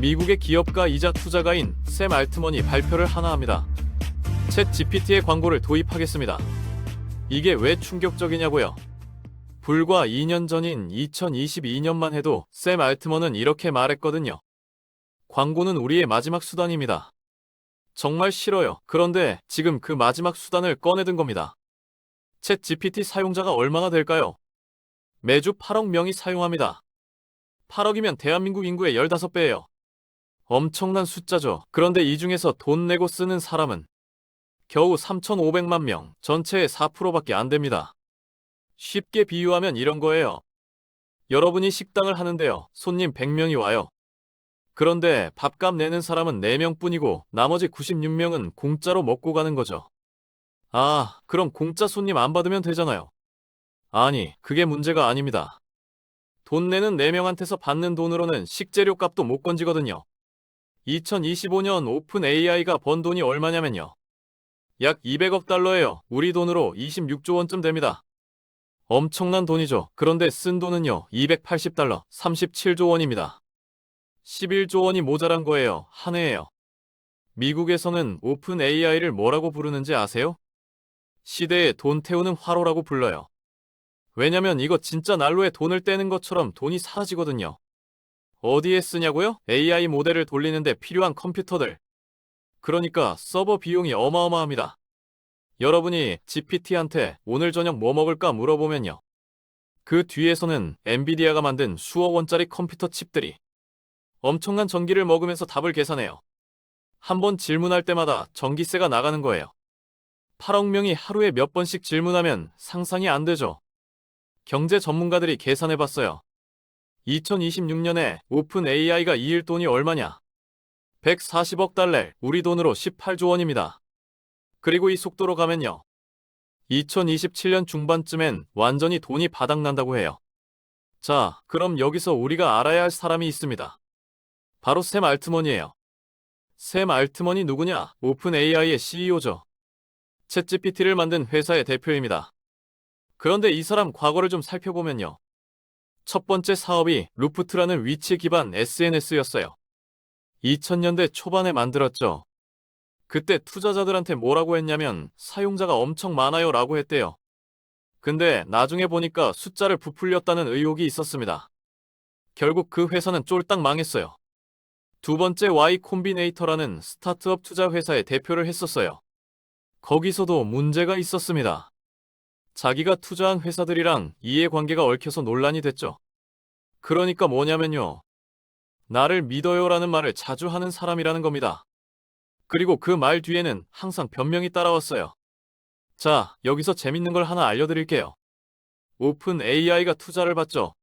미국의 기업가이자 투자가인 샘 알트먼이 발표를 하나 합니다. 챗 GPT의 광고를 도입하겠습니다. 이게 왜 충격적이냐고요? 불과 2년 전인 2022년만 해도 샘 알트먼은 이렇게 말했거든요. 광고는 우리의 마지막 수단입니다. 정말 싫어요. 그런데 지금 그 마지막 수단을 꺼내든 겁니다. 챗 GPT 사용자가 얼마나 될까요? 매주 8억 명이 사용합니다. 8억이면 대한민국 인구의 15배예요. 엄청난 숫자죠. 그런데 이 중에서 돈 내고 쓰는 사람은 겨우 3,500만 명, 전체의 4%밖에 안 됩니다. 쉽게 비유하면 이런 거예요. 여러분이 식당을 하는데요. 손님 100명이 와요. 그런데 밥값 내는 사람은 4명뿐이고 나머지 96명은 공짜로 먹고 가는 거죠. 아, 그럼 공짜 손님 안 받으면 되잖아요. 아니, 그게 문제가 아닙니다. 돈 내는 4명한테서 받는 돈으로는 식재료 값도 못 건지거든요. 2025년 오픈 AI가 번 돈이 얼마냐면요. 약 200억 달러예요. 우리 돈으로 26조 원쯤 됩니다. 엄청난 돈이죠. 그런데 쓴 돈은요. 280달러, 37조 원입니다. 11조 원이 모자란 거예요. 한 해에요. 미국에서는 오픈 AI를 뭐라고 부르는지 아세요? 시대에 돈 태우는 화로라고 불러요. 왜냐면 이거 진짜 난로에 돈을 떼는 것처럼 돈이 사라지거든요. 어디에 쓰냐고요? AI 모델을 돌리는데 필요한 컴퓨터들. 그러니까 서버 비용이 어마어마합니다. 여러분이 GPT한테 오늘 저녁 뭐 먹을까 물어보면요. 그 뒤에서는 엔비디아가 만든 수억 원짜리 컴퓨터 칩들이 엄청난 전기를 먹으면서 답을 계산해요. 한 번 질문할 때마다 전기세가 나가는 거예요. 8억 명이 하루에 몇 번씩 질문하면 상상이 안 되죠. 경제 전문가들이 계산해봤어요. 2026년에 오픈 AI가 이을 돈이 얼마냐? 140억 달러, 우리 돈으로 18조 원입니다. 그리고 이 속도로 가면요. 2027년 중반쯤엔 완전히 돈이 바닥난다고 해요. 자, 그럼 여기서 우리가 알아야 할 사람이 있습니다. 바로 샘 알트먼이에요. 샘 알트먼이 누구냐? 오픈 AI의 CEO죠. 챗GPT를 만든 회사의 대표입니다. 그런데 이 사람 과거를 좀 살펴보면요. 첫 번째 사업이 루프트라는 위치 기반 SNS였어요. 2000년대 초반에 만들었죠. 그때 투자자들한테 뭐라고 했냐면 사용자가 엄청 많아요 라고 했대요. 근데 나중에 보니까 숫자를 부풀렸다는 의혹이 있었습니다. 결국 그 회사는 쫄딱 망했어요. 두 번째 Y 콤비네이터라는 스타트업 투자 회사의 대표를 했었어요. 거기서도 문제가 있었습니다. 자기가 투자한 회사들이랑 이해관계가 얽혀서 논란이 됐죠. 그러니까 뭐냐면요. 나를 믿어요라는 말을 자주 하는 사람이라는 겁니다. 그리고 그 말 뒤에는 항상 변명이 따라왔어요. 자, 여기서 재밌는 걸 하나 알려드릴게요. 오픈 AI가 투자를 받죠.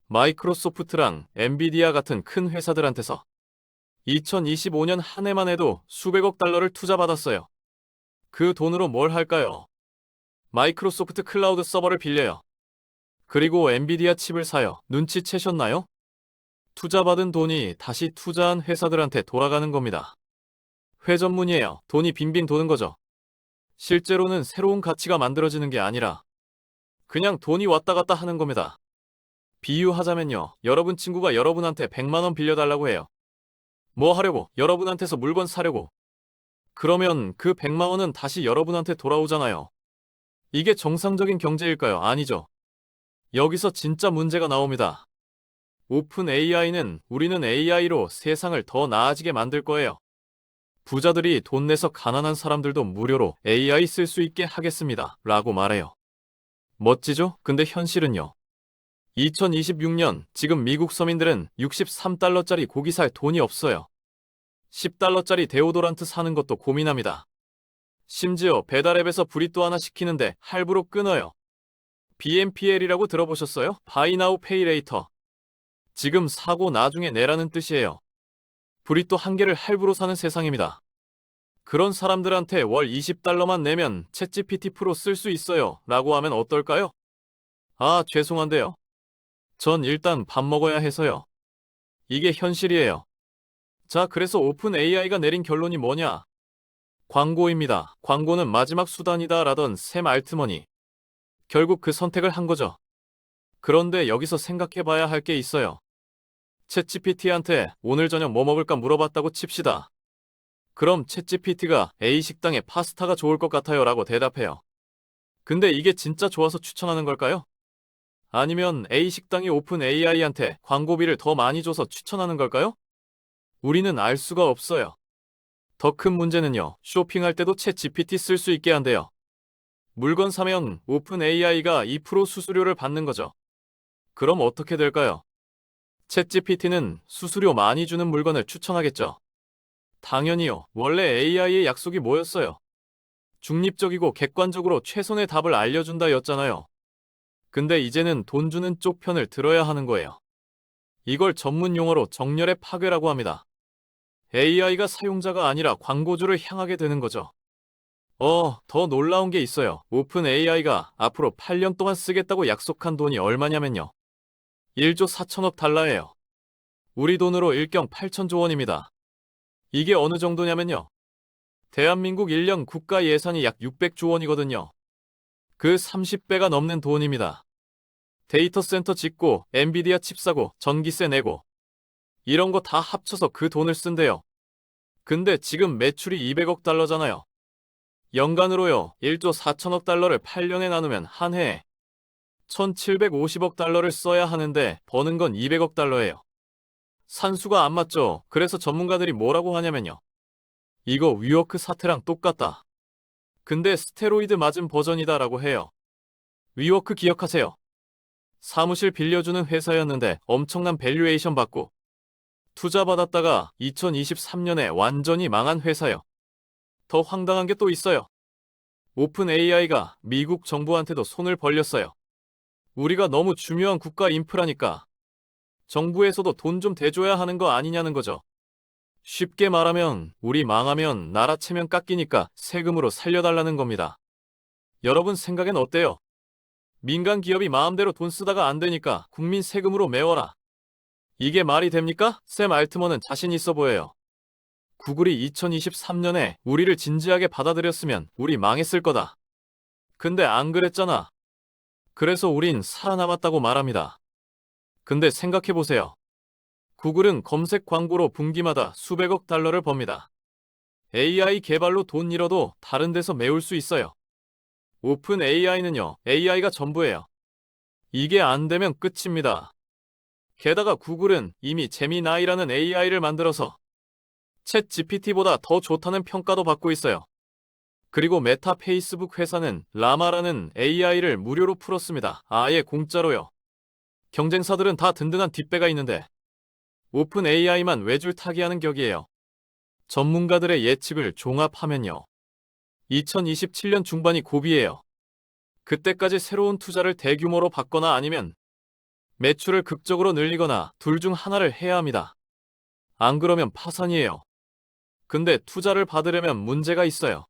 마이크로소프트랑 엔비디아 같은 큰 회사들한테서 2025년 한 해만 해도 수백억 달러를 투자받았어요. 그 돈으로 뭘 할까요? 마이크로소프트 클라우드 서버를 빌려요. 그리고 엔비디아 칩을 사요. 눈치채셨나요? 투자받은 돈이 다시 투자한 회사들한테 돌아가는 겁니다. 회전문이에요. 돈이 빙빙 도는 거죠. 실제로는 새로운 가치가 만들어지는 게 아니라 그냥 돈이 왔다 갔다 하는 겁니다. 비유하자면요. 여러분 친구가 여러분한테 100만 원 빌려달라고 해요. 뭐 하려고? 여러분한테서 물건 사려고. 그러면 그 100만 원은 다시 여러분한테 돌아오잖아요. 이게 정상적인 경제일까요? 아니죠. 여기서 진짜 문제가 나옵니다. 오픈 AI는 우리는 AI로 세상을 더 나아지게 만들 거예요. 부자들이 돈 내서 가난한 사람들도 무료로 AI 쓸 수 있게 하겠습니다. 라고 말해요. 멋지죠? 근데 현실은요. 2026년 지금 미국 서민들은 63달러짜리 고기 살 돈이 없어요. 10달러짜리 데오도란트 사는 것도 고민합니다. 심지어 배달앱에서 브리또 하나 시키는데 할부로 끊어요. BNPL이라고 들어보셨어요? Buy Now Pay Later. 지금 사고 나중에 내라는 뜻이에요. 브리또 한 개를 할부로 사는 세상입니다. 그런 사람들한테 월 20달러만 내면 챗GPT 프로 쓸 수 있어요. 라고 하면 어떨까요? 아, 죄송한데요. 전 일단 밥 먹어야 해서요. 이게 현실이에요. 자, 그래서 오픈 AI가 내린 결론이 뭐냐? 광고입니다. 광고는 마지막 수단이다 라던 샘 알트먼이 결국 그 선택을 한 거죠. 그런데 여기서 생각해 봐야 할 게 있어요. 챗GPT한테 오늘 저녁 뭐 먹을까 물어봤다고 칩시다. 그럼 챗GPT가 A 식당에 파스타가 좋을 것 같아요 라고 대답해요. 근데 이게 진짜 좋아서 추천하는 걸까요? 아니면 A 식당이 오픈 AI한테 광고비를 더 많이 줘서 추천하는 걸까요? 우리는 알 수가 없어요. 더 큰 문제는요, 쇼핑할 때도 챗 GPT 쓸 수 있게 한대요. 물건 사면 오픈 AI가 2% 수수료를 받는 거죠. 그럼 어떻게 될까요? 챗 GPT는 수수료 많이 주는 물건을 추천하겠죠. 당연히요. 원래 AI의 약속이 뭐였어요? 중립적이고 객관적으로 최선의 답을 알려준다 였잖아요. 근데 이제는 돈 주는 쪽 편을 들어야 하는 거예요. 이걸 전문 용어로 정렬의 파괴라고 합니다. AI가 사용자가 아니라 광고주를 향하게 되는 거죠. 더 놀라운 게 있어요. 오픈 AI가 앞으로 8년 동안 쓰겠다고 약속한 돈이 얼마냐면요. 1조 4천억 달러예요. 우리 돈으로 일경 8천조 원입니다. 이게 어느 정도냐면요. 대한민국 1년 국가 예산이 약 600조 원이거든요. 그 30배가 넘는 돈입니다. 데이터 센터 짓고, 엔비디아 칩 사고, 전기세 내고, 이런 거 다 합쳐서 그 돈을 쓴대요. 근데 지금 매출이 200억 달러잖아요. 연간으로요, 1조 4천억 달러를 8년에 나누면 한 해에 1750억 달러를 써야 하는데 버는 건 200억 달러예요. 산수가 안 맞죠? 그래서 전문가들이 뭐라고 하냐면요. 이거 위워크 사태랑 똑같다. 근데 스테로이드 맞은 버전이다라고 해요. 위워크 기억하세요? 사무실 빌려주는 회사였는데 엄청난 밸류에이션 받고 투자 받았다가 2023년에 완전히 망한 회사요. 더 황당한 게 또 있어요. 오픈 AI가 미국 정부한테도 손을 벌렸어요. 우리가 너무 중요한 국가 인프라니까 정부에서도 돈 좀 대줘야 하는 거 아니냐는 거죠. 쉽게 말하면 우리 망하면 나라 체면 깎이니까 세금으로 살려달라는 겁니다. 여러분 생각엔 어때요? 민간 기업이 마음대로 돈 쓰다가 안 되니까 국민 세금으로 메워라. 이게 말이 됩니까? 샘 알트먼은 자신 있어 보여요. 구글이 2023년에 우리를 진지하게 받아들였으면 우리 망했을 거다. 근데 안 그랬잖아. 그래서 우린 살아남았다고 말합니다. 근데 생각해보세요. 구글은 검색 광고로 분기마다 수백억 달러를 법니다. AI 개발로 돈 잃어도 다른 데서 메울 수 있어요. 오픈 AI는요, AI가 전부예요. 이게 안 되면 끝입니다. 게다가 구글은 이미 제미나이라는 AI를 만들어서 챗 GPT보다 더 좋다는 평가도 받고 있어요. 그리고 메타 페이스북 회사는 라마라는 AI를 무료로 풀었습니다. 아예 공짜로요. 경쟁사들은 다 든든한 뒷배가 있는데 오픈 AI만 외줄 타기하는 격이에요. 전문가들의 예측을 종합하면요. 2027년 중반이 고비예요. 그때까지 새로운 투자를 대규모로 받거나 아니면 매출을 극적으로 늘리거나 둘 중 하나를 해야 합니다. 안 그러면 파산이에요. 근데 투자를 받으려면 문제가 있어요.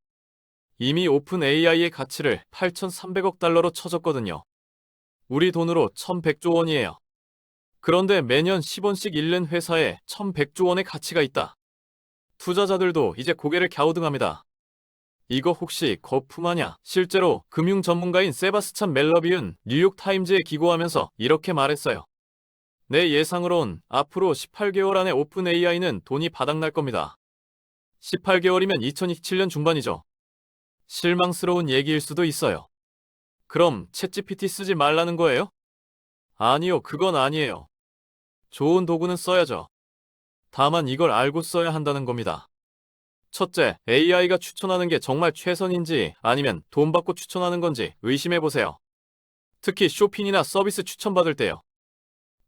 이미 오픈 AI의 가치를 8,300억 달러로 쳐졌거든요. 우리 돈으로 1,100조 원이에요. 그런데 매년 10원씩 잃는 회사에 1,100조 원의 가치가 있다. 투자자들도 이제 고개를 갸우뚱합니다. 이거 혹시 거품하냐? 실제로 금융 전문가인 세바스찬 멜러비은 뉴욕타임즈에 기고하면서 이렇게 말했어요. 내 예상으론 앞으로 18개월 안에 오픈 AI는 돈이 바닥날 겁니다. 18개월이면 2027년 중반이죠. 실망스러운 얘기일 수도 있어요. 그럼 챗GPT 쓰지 말라는 거예요? 아니요, 그건 아니에요. 좋은 도구는 써야죠. 다만 이걸 알고 써야 한다는 겁니다. 첫째, AI가 추천하는 게 정말 최선인지 아니면 돈 받고 추천하는 건지 의심해보세요. 특히 쇼핑이나 서비스 추천받을 때요.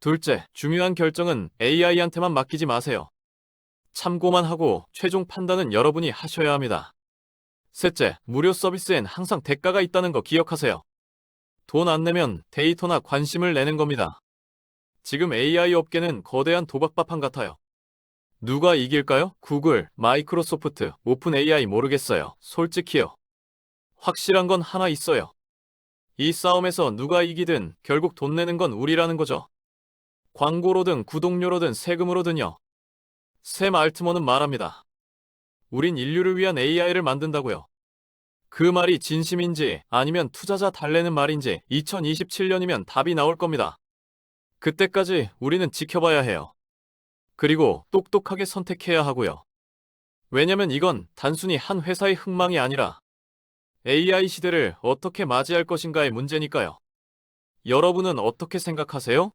둘째, 중요한 결정은 AI한테만 맡기지 마세요. 참고만 하고 최종 판단은 여러분이 하셔야 합니다. 셋째, 무료 서비스엔 항상 대가가 있다는 거 기억하세요. 돈 안 내면 데이터나 관심을 내는 겁니다. 지금 AI 업계는 거대한 도박바판 같아요. 누가 이길까요? 구글, 마이크로소프트, 오픈 AI 모르겠어요. 솔직히요. 확실한 건 하나 있어요. 이 싸움에서 누가 이기든 결국 돈 내는 건 우리라는 거죠. 광고로든 구독료로든 세금으로든요. 샘 알트먼은 말합니다. 우린 인류를 위한 AI를 만든다고요. 그 말이 진심인지 아니면 투자자 달래는 말인지 2027년이면 답이 나올 겁니다. 그때까지 우리는 지켜봐야 해요. 그리고 똑똑하게 선택해야 하고요. 왜냐면 이건 단순히 한 회사의 흥망이 아니라 AI 시대를 어떻게 맞이할 것인가의 문제니까요. 여러분은 어떻게 생각하세요?